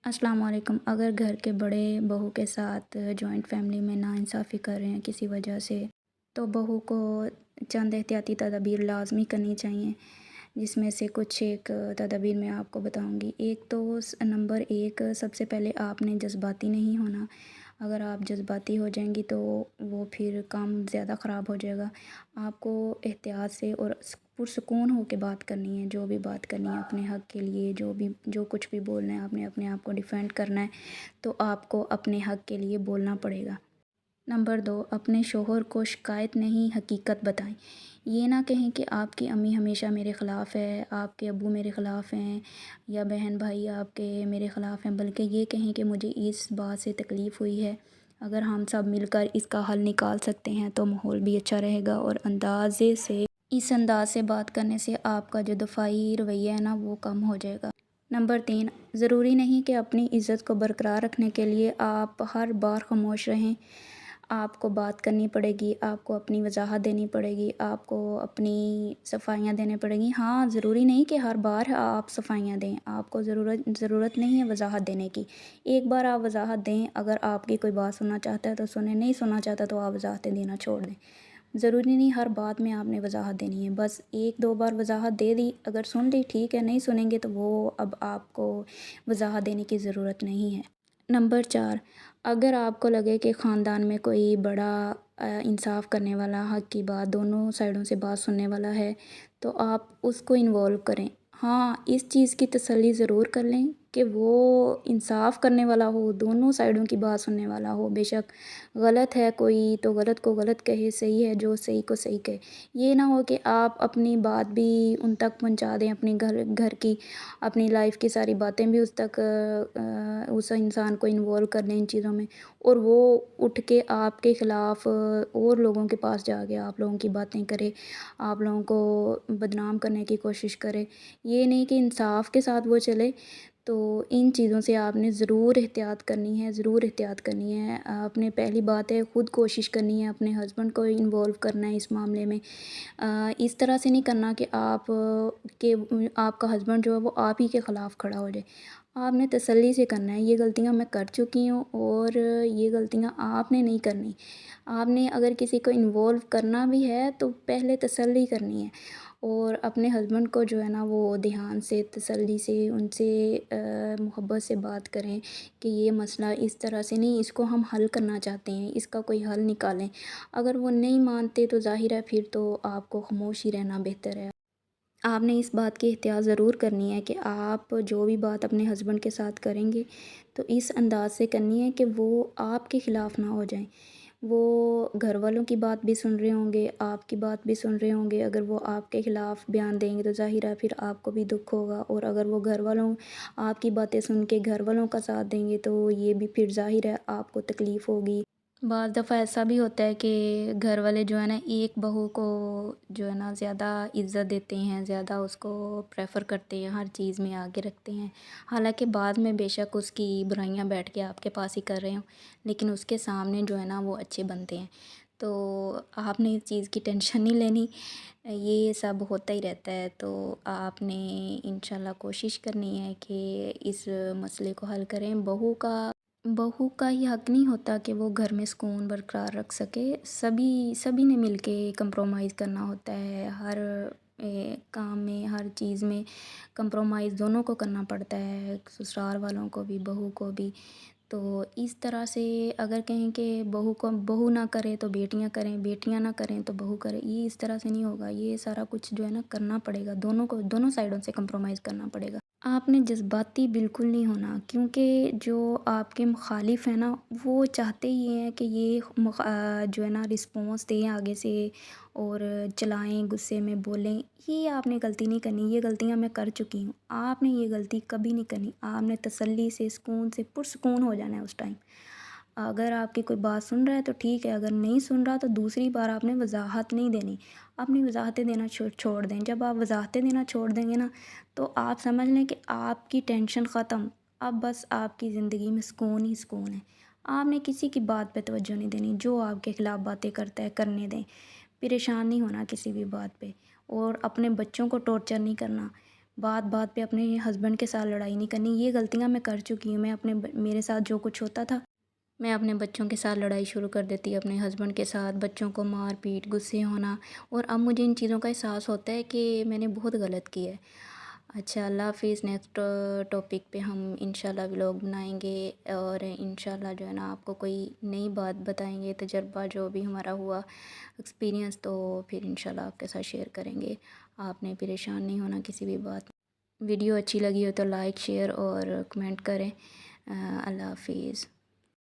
अस्सलाम वालेकुम। अगर घर के बड़े बहू के साथ जॉइंट फैमिली में नाइंसाफ़ी कर रहे हैं किसी वजह से, तो बहू को चंद एहतियाती तदाबीर लाज़मी करनी चाहिए, जिसमें से कुछ एक तदाबीर मैं आपको बताऊंगी। एक तो नंबर एक, सबसे पहले आपने जज्बाती नहीं होना। अगर आप जज्बाती हो जाएंगी तो वो फिर काम ज़्यादा ख़राब हो जाएगा। आपको एहतियात से और पुरसुकून हो के बात करनी है। जो भी बात करनी है अपने हक़ के लिए, जो कुछ भी बोलना है, आपने अपने आप को डिफेंड करना है, तो आपको अपने हक़ के लिए बोलना पड़ेगा। नंबर दो, अपने शोहर को शिकायत नहीं हकीकत बताएं। ये ना कहें कि आपकी अम्मी हमेशा मेरे ख़िलाफ़ है, आपके अब्बू मेरे ख़िलाफ़ हैं, या बहन भाई आपके मेरे ख़िलाफ़ हैं, बल्कि ये कहें कि मुझे इस बात से तकलीफ़ हुई है। अगर हम सब मिलकर इसका हल निकाल सकते हैं तो माहौल भी अच्छा रहेगा, और इस अंदाज़ से बात करने से आपका जो दफ़ाई रवैया है ना, वो कम हो जाएगा। नंबर तीन, ज़रूरी नहीं कि अपनी इज़्ज़त को बरकरार रखने के लिए आप हर बार ख़ामोश रहें। आपको बात करनी पड़ेगी, आपको अपनी वजाहत देनी पड़ेगी, आपको अपनी सफाइयाँ देनी पड़ेंगी। हाँ, ज़रूरी नहीं कि हर बार आप सफाइयाँ दें, आपको ज़रूरत नहीं है वजाहत देने की। एक बार आप वजाहत दें, अगर आपकी कोई बात सुनना चाहता है तो सुने, नहीं सुनना चाहता तो आप वजाहतें देना छोड़ दें। ज़रूरी नहीं हर बात में आपने वजाहत देनी है। बस एक दो बार वजाहत दे दी, अगर सुन ली ठीक है, नहीं सुनेंगे तो वो अब आपको वजाहत देने की ज़रूरत नहीं है। नंबर चार, अगर आपको लगे कि ख़ानदान में कोई बड़ा इंसाफ़ करने वाला, हक़ की बात, दोनों साइडों से बात सुनने वाला है, तो आप उसको इन्वॉल्व करें। हाँ, इस चीज़ की तसल्ली ज़रूर कर लें कि वो इंसाफ़ करने वाला हो, दोनों साइडों की बात सुनने वाला हो। बेशक गलत है कोई तो गलत को गलत कहे, सही है जो सही को सही कहे। ये ना हो कि आप अपनी बात भी उन तक पहुंचा दें, अपनी घर घर की, अपनी लाइफ की सारी बातें भी उस तक उस इंसान को इन्वॉल्व कर लें इन चीज़ों में, और वो उठ के आपके ख़िलाफ़ और लोगों के पास जाके आप लोगों की बातें करे, आप लोगों को बदनाम करने की कोशिश करे। ये नहीं कि इंसाफ के साथ वो चले। तो इन चीज़ों से आपने ज़रूर एहतियात करनी है, ज़रूर एहतियात करनी है। आपने पहली बात है ख़ुद कोशिश करनी है, अपने हस्बैंड को इन्वॉल्व करना है इस मामले में। इस तरह से नहीं करना कि आपका हस्बैंड जो है वो आप ही के ख़िलाफ़ खड़ा हो जाए। आपने तसल्ली से करना है, ये गलतियाँ मैं कर चुकी हूँ और ये गलतियाँ आपने नहीं करनी। आपने अगर किसी को इन्वॉल्व करना भी है तो पहले तसल्ली करनी है, और अपने हस्बैंड को जो है ना वो ध्यान से, तसल्ली से उनसे मोहब्बत से बात करें कि ये मसला इस तरह से नहीं, इसको हम हल करना चाहते हैं, इसका कोई हल निकालें। अगर वो नहीं मानते तो ज़ाहिर है फिर तो आपको खामोश ही रहना बेहतर है। आपने इस बात की एहतियात ज़रूर करनी है कि आप जो भी बात अपने हस्बैंड के साथ करेंगे तो इस अंदाज़ से करनी है कि वो आपके ख़िलाफ़ ना हो जाएं। वो घर वालों की बात भी सुन रहे होंगे, आपकी बात भी सुन रहे होंगे। अगर वो आपके ख़िलाफ़ बयान देंगे तो ज़ाहिर है फिर आपको भी दुख होगा, और अगर वो घर वालों आपकी बातें सुन के घर वालों का साथ देंगे तो ये भी फिर ज़ाहिर है आपको तकलीफ़ होगी। बाज़ दफ़ा ऐसा भी होता है कि घर वाले जो है ना एक बहू को जो है ना ज़्यादा इज़्ज़त देते हैं, ज़्यादा उसको प्रेफर करते हैं, हर चीज़ में आगे रखते हैं। हालांकि बाद में बेशक उसकी बुराइयां बैठ के आपके पास ही कर रहे हो, लेकिन उसके सामने जो है ना वो अच्छे बनते हैं। तो आपने इस चीज़ की टेंशन नहीं लेनी, ये सब होता ही रहता है। तो आपने इंशाल्लाह कोशिश करनी है कि इस मसले को हल करें। बहू का ही हक़ नहीं होता कि वो घर में सुकून बरकरार रख सके। सभी सभी ने मिलके कंप्रोमाइज़ करना होता है, हर काम में, हर चीज़ में कंप्रोमाइज़ दोनों को करना पड़ता है, ससुराल वालों को भी, बहू को भी। तो इस तरह से अगर कहें कि बहू ना करे तो बेटियां करें, बेटियां ना करें तो बहू करे, ये इस तरह से नहीं होगा। ये सारा कुछ जो है ना करना पड़ेगा, दोनों साइडों से कंप्रोमाइज़ करना पड़ेगा। आपने जज्बाती बिल्कुल नहीं होना, क्योंकि जो आपके मुखालिफ हैं ना वो चाहते ही हैं कि ये जो है ना रिस्पॉन्स दें आगे से और चलाएं, गुस्से में बोलें। ये आपने गलती नहीं करनी, ये गलतियां मैं कर चुकी हूँ। आपने ये गलती कभी नहीं करनी। आपने तसल्ली से, सुकून से, पुरसुकून हो जाना है उस टाइम। अगर आपकी कोई बात सुन रहा है तो ठीक है, अगर नहीं सुन रहा तो दूसरी बार आपने वजाहत नहीं देनी। अपनी वजाहतें देना छोड़ दें। जब आप वजाहतें देना छोड़ देंगे ना तो आप समझ लें कि आपकी टेंशन ख़त्म। अब बस आपकी ज़िंदगी में सुकून ही सुकून है। आपने किसी की बात पे तवज्जो नहीं देनी, जो आपके ख़िलाफ़ बातें करता है करने दें। परेशान नहीं होना किसी भी बात पे, और अपने बच्चों को टॉर्चर नहीं करना। بات بات پہ اپنے ہسبینڈ کے ساتھ لڑائی نہیں کرنی. یہ غلطیاں میں کر چکی ہوں. میں میرے ساتھ جو کچھ ہوتا تھا میں اپنے بچوں کے ساتھ لڑائی شروع کر دیتی، اپنے ہسبینڈ کے ساتھ، بچوں کو مار پیٹ، غصے ہونا. اور اب مجھے ان چیزوں کا احساس ہوتا ہے کہ میں نے بہت غلط کیا ہے. اچھا، اللہ حافظ. نیکسٹ ٹاپک پہ ہم انشاءاللہ ولاگ بنائیں گے، اور انشاءاللہ جو ہے نا آپ کو کوئی نئی بات بتائیں گے، تجربہ جو بھی ہمارا ہوا ایکسپیرینس، تو پھر انشاءاللہ آپ کے ساتھ شیئر کریں گے. آپ نے پریشان نہیں ہونا کسی بھی بات. ویڈیو اچھی لگی ہو تو لائک، شیئر اور کمنٹ کریں. اللہ حافظ.